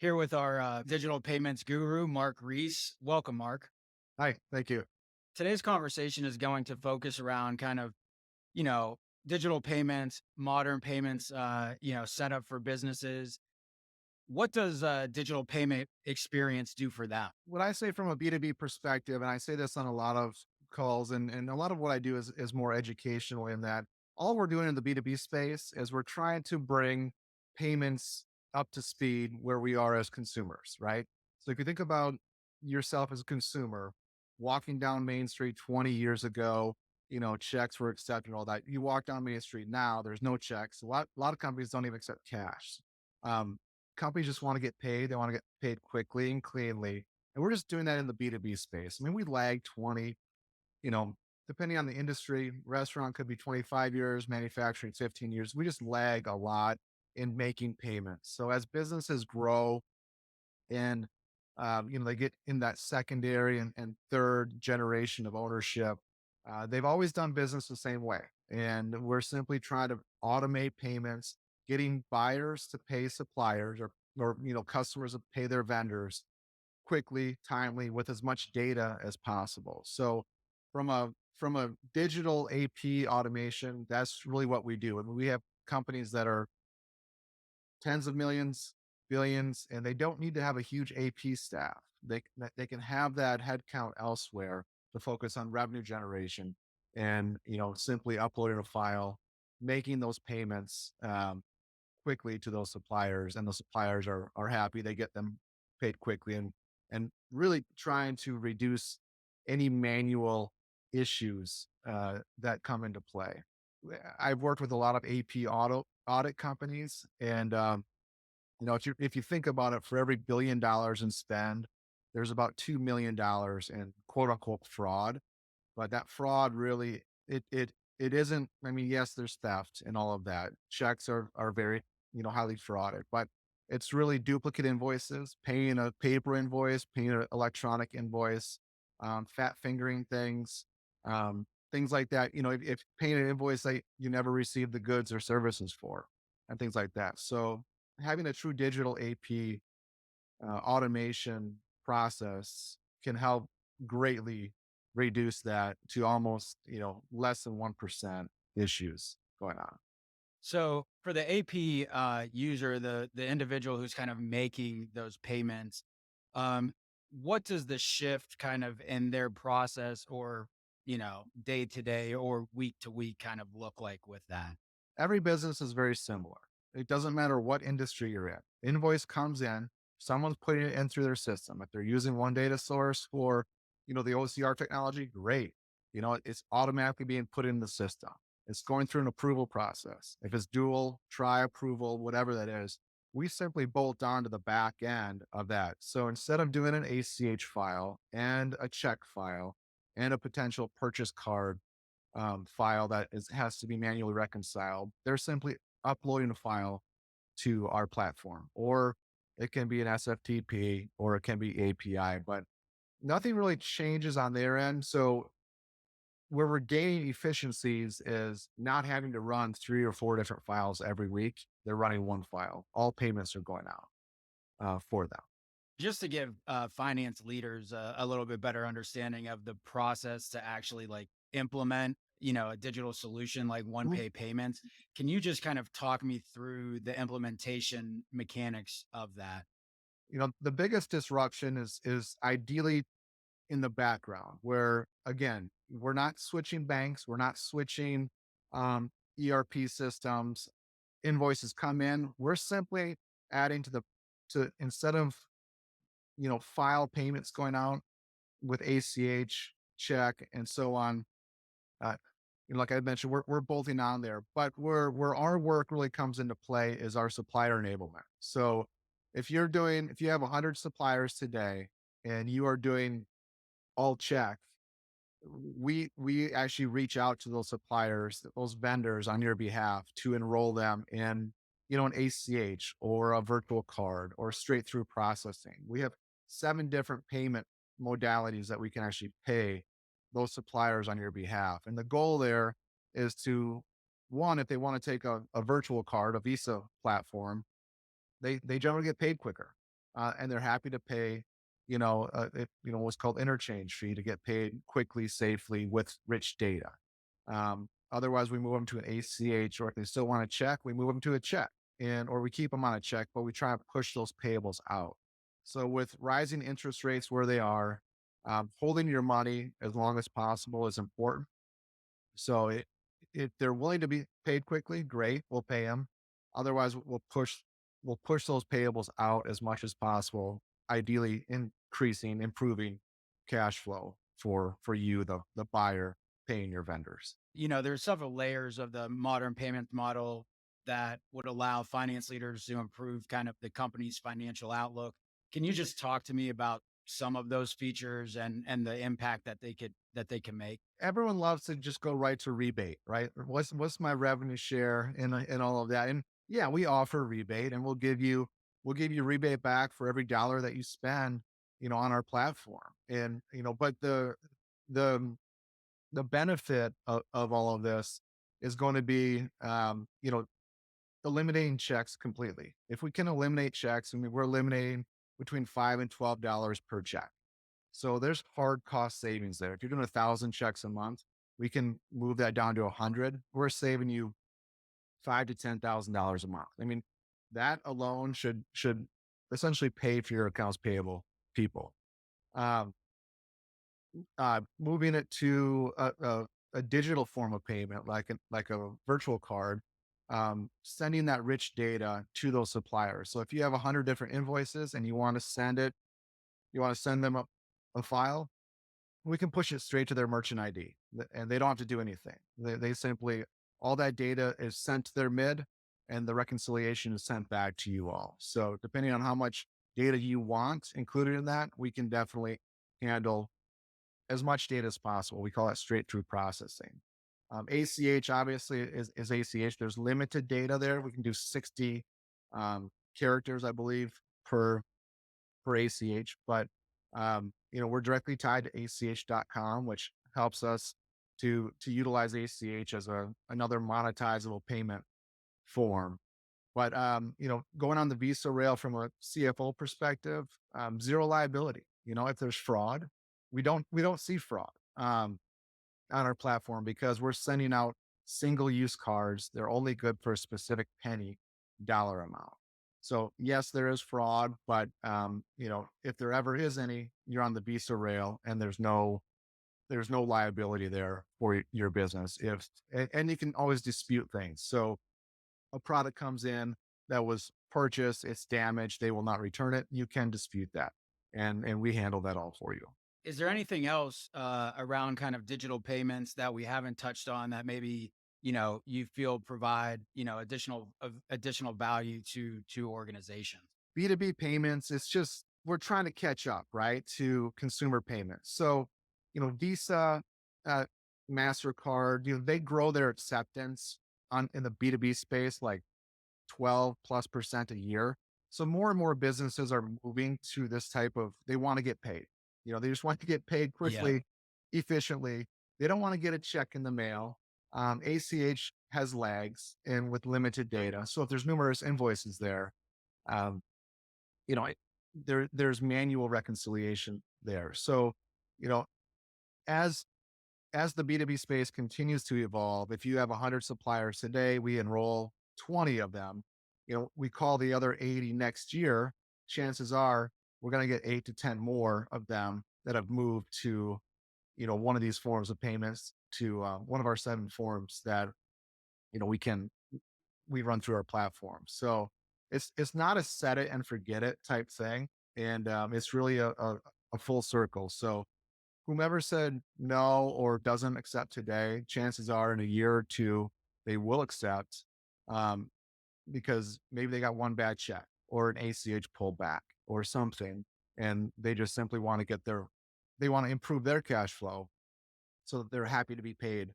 Here with our digital payments guru, Mark Reese. Welcome, Mark. Hi, thank you. Today's conversation is going to focus around kind of, you know, digital payments, modern payments, set up for businesses. What does digital payment experience do for them? What I say from a B2B perspective, and I say this on a lot of calls, and a lot of what I do is more educational in that all we're doing in the B2B space is we're trying to bring payments up to speed where we are as consumers, right? So if you think about yourself as a consumer, walking down Main Street 20 years ago, checks were accepted and all that. You walk down Main Street now, there's no checks. A lot of companies don't even accept cash. Um, Companies just want to get paid. They want to get paid quickly and cleanly. And we're just doing that in the B2B space. I mean, we lag 20, you know, depending on the industry, restaurant could be 25 years, manufacturing 15 years. We just lag a lot in making payments. So as businesses grow and, they get in that secondary and third generation of ownership, they've always done business the same way. And we're simply trying to automate payments, getting buyers to pay suppliers or customers to pay their vendors quickly, timely, with as much data as possible. So from a digital AP automation, that's really what we do. And we have companies that are tens of millions, billions, and they don't need to have a huge AP staff. They can have that headcount elsewhere to focus on revenue generation and simply uploading a file, making those payments quickly to those suppliers, and the suppliers are happy. They get them paid quickly and really trying to reduce any manual issues that come into play. I've worked with a lot of AP audit companies, and if you think about it, for every $1 billion in spend, there's about $2 million in quote unquote fraud. But that fraud really it isn't. I mean, yes, there's theft and all of that. Checks are very highly frauded, but it's really duplicate invoices, paying a paper invoice, paying an electronic invoice, fat fingering things like that. If paying an invoice that you never received the goods or services for, and things like that. So having a true digital AP automation process can help greatly reduce that to almost less than 1% issues going on. So for the AP user, the individual who's kind of making those payments, um, what does the shift kind of in their process or day to day or week to week kind of look like with that? Every business is very similar. It doesn't matter what industry you're in. Invoice comes in, someone's putting it in through their system. If they're using one data source for, the OCR technology, great. It's automatically being put in the system. It's going through an approval process. If it's dual, try approval, whatever that is, we simply bolt on to the back end of that. So instead of doing an ACH file and a check file and a potential purchase card file has to be manually reconciled, they're simply uploading a file to our platform, or it can be an SFTP or it can be API, but nothing really changes on their end. So where we're gaining efficiencies is not having to run 3 or 4 different files every week. They're running one file. All payments are going out for them. Just to give finance leaders a little bit better understanding of the process to actually like implement, a digital solution like one Mhm. pay payments, can you just kind of talk me through the implementation mechanics of that? The biggest disruption is ideally in the background where, again, we're not switching banks, we're not switching ERP systems. Invoices come in, we're simply adding to instead of file payments going out with ACH, check, and so on. uh, like I mentioned, we're bolting on there, but where our work really comes into play is our supplier enablement. So if you have 100 suppliers today and you are doing all check, we actually reach out to those suppliers, those vendors on your behalf to enroll them in, an ACH or a virtual card or straight through processing. We have 7 different payment modalities that we can actually pay those suppliers on your behalf. And the goal there is to, one, if they want to take a virtual card, a Visa platform, they generally get paid quicker. and they're happy to pay, what's called interchange fee to get paid quickly, safely with rich data. Otherwise, we move them to an ACH, or if they still want a check, we move them to a check, or we keep them on a check, but we try and push those payables out. So with rising interest rates where they are, holding your money as long as possible is important. So if they're willing to be paid quickly, great, we'll pay them. Otherwise, we'll push those payables out as much as possible, ideally improving cash flow for you, the buyer, paying your vendors. There's several layers of the modern payment model that would allow finance leaders to improve kind of the company's financial outlook. Can you just talk to me about some of those features and the impact that they can make? Everyone loves to just go right to rebate, right? What's my revenue share and all of that? And yeah, we offer rebate, and we'll give you rebate back for every dollar that you spend, on our platform. And but the the benefit of all of this is going to be, eliminating checks completely. If we can eliminate checks, I mean, we're eliminating between $5 and $12 per check. So there's hard cost savings there. If you're doing 1,000 checks a month, we can move that down to 100. We're saving you five to $10,000 a month. I mean, that alone should essentially pay for your accounts payable people. Um, Moving it to a digital form of payment, like a virtual card, sending that rich data to those suppliers. So if you have 100 different invoices and you want to send them a file, we can push it straight to their merchant ID, and they don't have to do anything. They simply, all that data is sent to their mid, and the reconciliation is sent back to you all. So depending on how much data you want included in that, we can definitely handle as much data as possible. We call it straight through processing. ACH obviously is ACH. There's limited data there. We can do 60 characters, I believe, per ACH, but we're directly tied to ACH.com, which helps us to utilize ACH as another monetizable payment form. But going on the Visa rail from a CFO perspective, zero liability. If there's fraud, we don't see fraud on our platform because we're sending out single use cards. They're only good for a specific penny dollar amount. So yes, there is fraud, but if there ever is any, you're on the Visa rail, and there's no liability there for your business. And you can always dispute things. So a product comes in that was purchased, it's damaged, they will not return it. You can dispute that, and we handle that all for you. Is there anything else around kind of digital payments that we haven't touched on that maybe you feel provide additional value to organizations? B2B payments, it's just we're trying to catch up, right, to consumer payments. So, Visa, uh, MasterCard, they grow their acceptance in the B2B space like 12+% a year. So more and more businesses are moving to this type of, they want to get paid. They just want to get paid Yeah. quickly, efficiently. They don't want to get a check in the mail. ACH has lags and with limited data. So if there's numerous invoices there, um, you know, it- there's manual reconciliation there. So, you know, as as the B2B space continues to evolve, if you have 100 suppliers today, we enroll 20 of them. We call the other 80 next year. Chances are we're going to get 8 to 10 more of them that have moved to, one of these forms of payments, to one of our 7 forms that, you know, we can we run through our platform. So it's not a set it and forget it type thing, and it's really a full circle. So whomever said no or doesn't accept today, chances are in a year or two they will accept, um, because maybe they got one bad check or an ACH pullback or something, and they just simply want to they want to improve their cash flow so that they're happy to be paid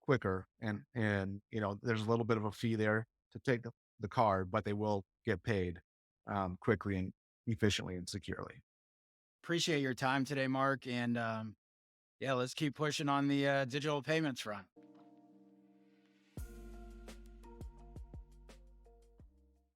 quicker. And there's a little bit of a fee there to take the card, but they will get paid quickly and efficiently and securely. Appreciate your time today, Mark. And yeah, let's keep pushing on the digital payments front.